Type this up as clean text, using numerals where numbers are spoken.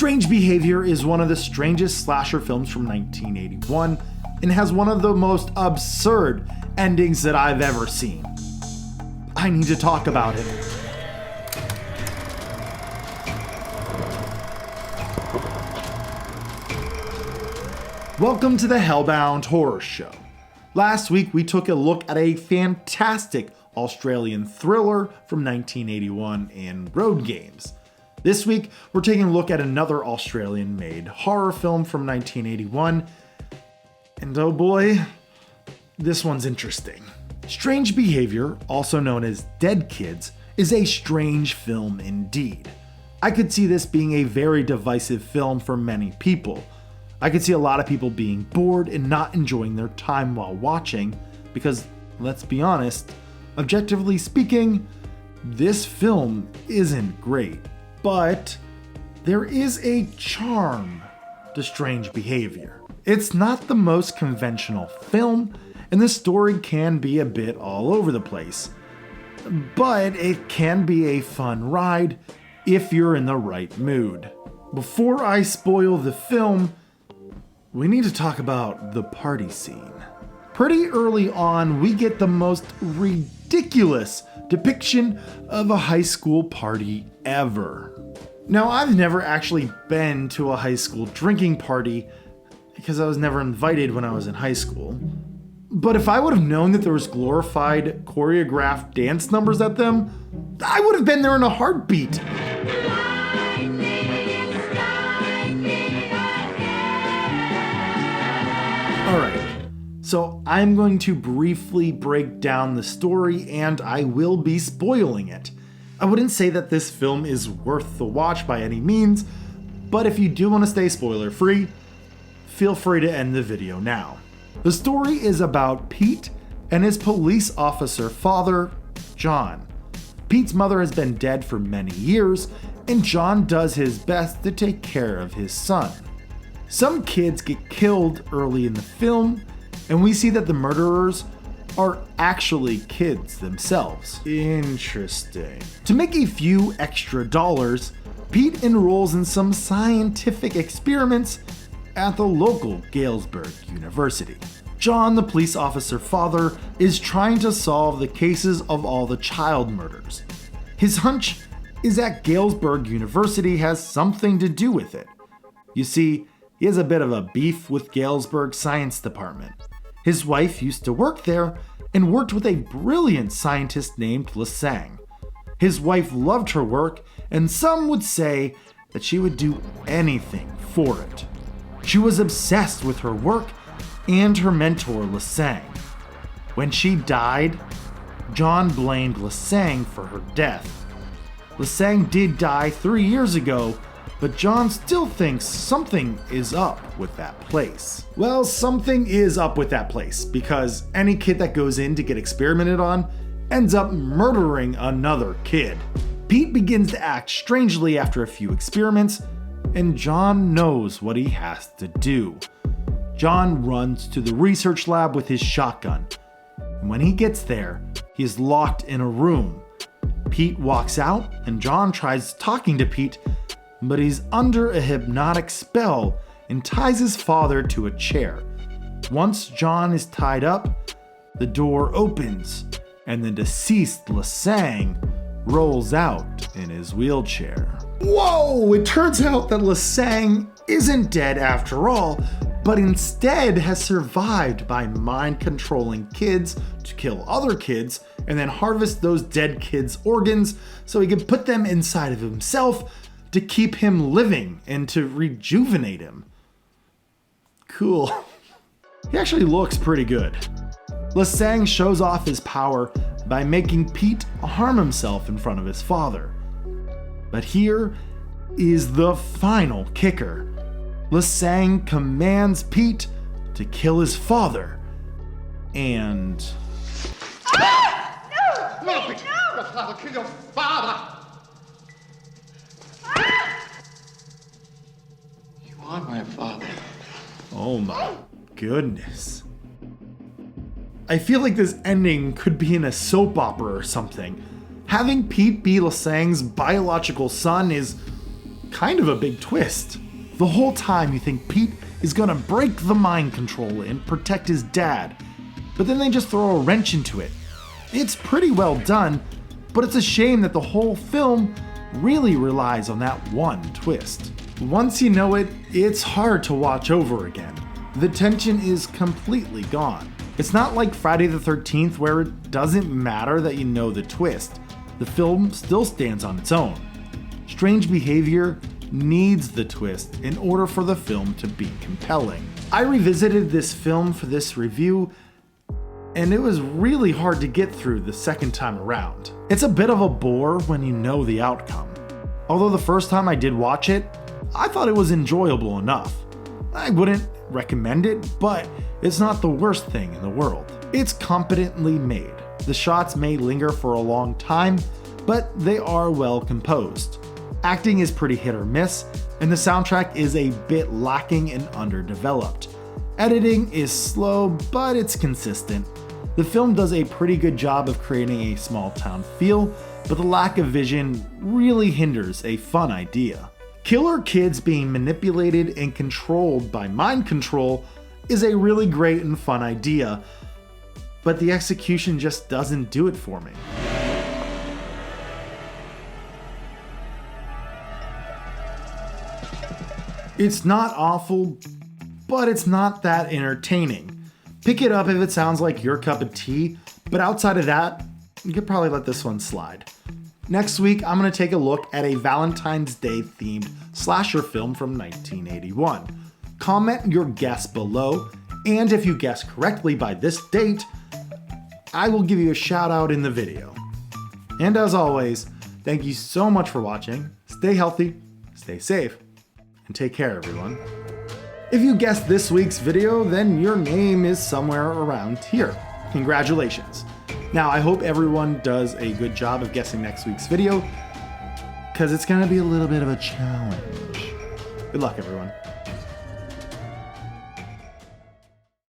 Strange Behavior is one of the strangest slasher films from 1981 and has one of the most absurd endings that I've ever seen. I need to talk about it. Welcome to the HellBound Horror Show. Last week we took a look at a fantastic Australian thriller from 1981 in Road Games. This week we're taking a look at another Australian-made horror film from 1981, and oh boy, this one's interesting. Strange Behavior, also known as Dead Kids, is a strange film indeed. I could see this being a very divisive film for many people. I could see a lot of people being bored and not enjoying their time while watching, because, let's be honest, objectively speaking, this film isn't great. But there is a charm to Strange Behavior. It's not the most conventional film, and the story can be a bit all over the place. But it can be a fun ride if you're in the right mood. Before I spoil the film, we need to talk about the party scene. Pretty early on, we get the most ridiculous depiction of a high school party ever. Now, I've never actually been to a high school drinking party because I was never invited when I was in high school. But if I would have known that there was glorified, choreographed dance numbers at them, I would have been there in a heartbeat. Alright, so I'm going to briefly break down the story and I will be spoiling it. I wouldn't say that this film is worth the watch by any means, but if you do want to stay spoiler free, feel free to end the video now. The story is about Pete and his police officer father, John. Pete's mother has been dead for many years, and John does his best to take care of his son. Some kids get killed early in the film, and we see that the murderers are actually kids themselves. Interesting. To make a few extra dollars, Pete enrolls in some scientific experiments at the local Galesburg University. John, the police officer father, is trying to solve the cases of all the child murders. His hunch is that Galesburg University has something to do with it. You see, he has a bit of a beef with Galesburg Science Department. His wife used to work there and worked with a brilliant scientist named Lasang. His wife loved her work, and some would say that she would do anything for it. She was obsessed with her work and her mentor Lasang. When she died, John blamed Lasang for her death. Lasang did die 3 years ago, but John still thinks something is up with that place. Well, something is up with that place, because any kid that goes in to get experimented on ends up murdering another kid. Pete begins to act strangely after a few experiments, and John knows what he has to do. John runs to the research lab with his shotgun, and when he gets there, he is locked in a room. Pete walks out, and John tries talking to Pete, but he's under a hypnotic spell and ties his father to a chair. Once John is tied up, the door opens and the deceased Lasang rolls out in his wheelchair. Whoa! It turns out that Lasang isn't dead after all, but instead has survived by mind-controlling kids to kill other kids and then harvest those dead kids' organs so he can put them inside of himself to keep him living and to rejuvenate him. Cool. He actually looks pretty good. Lasang shows off his power by making Pete harm himself in front of his father. But here is the final kicker. Lasang commands Pete to kill his father, and... Ah! No! No! Pete, no! Your father killed your father! You are my father. Oh my goodness. I feel like this ending could be in a soap opera or something. Having Pete be Lasang's biological son is kind of a big twist. The whole time you think Pete is gonna break the mind control and protect his dad, but then they just throw a wrench into it. It's pretty well done, but it's a shame that the whole film really relies on that one twist. Once you know it, it's hard to watch over again. The tension is completely gone. It's not like Friday the 13th where it doesn't matter that you know the twist. The film still stands on its own. Strange Behavior needs the twist in order for the film to be compelling. I revisited this film for this review, and it was really hard to get through the second time around. It's a bit of a bore when you know the outcome. Although the first time I did watch it, I thought it was enjoyable enough. I wouldn't recommend it, but it's not the worst thing in the world. It's competently made. The shots may linger for a long time, but they are well composed. Acting is pretty hit or miss, and the soundtrack is a bit lacking and underdeveloped. Editing is slow, but it's consistent. The film does a pretty good job of creating a small town feel, but the lack of vision really hinders a fun idea. Killer kids being manipulated and controlled by mind control is a really great and fun idea, but the execution just doesn't do it for me. It's not awful, but it's not that entertaining. Pick it up if it sounds like your cup of tea, but outside of that, you could probably let this one slide. Next week, I'm going to take a look at a Valentine's Day themed slasher film from 1981. Comment your guess below, and if you guess correctly by this date, I will give you a shout out in the video. And as always, thank you so much for watching. Stay healthy, stay safe, and take care, everyone. If you guessed this week's video, then your name is somewhere around here. Congratulations. Now, I hope everyone does a good job of guessing next week's video, because it's going to be a little bit of a challenge. Good luck, everyone.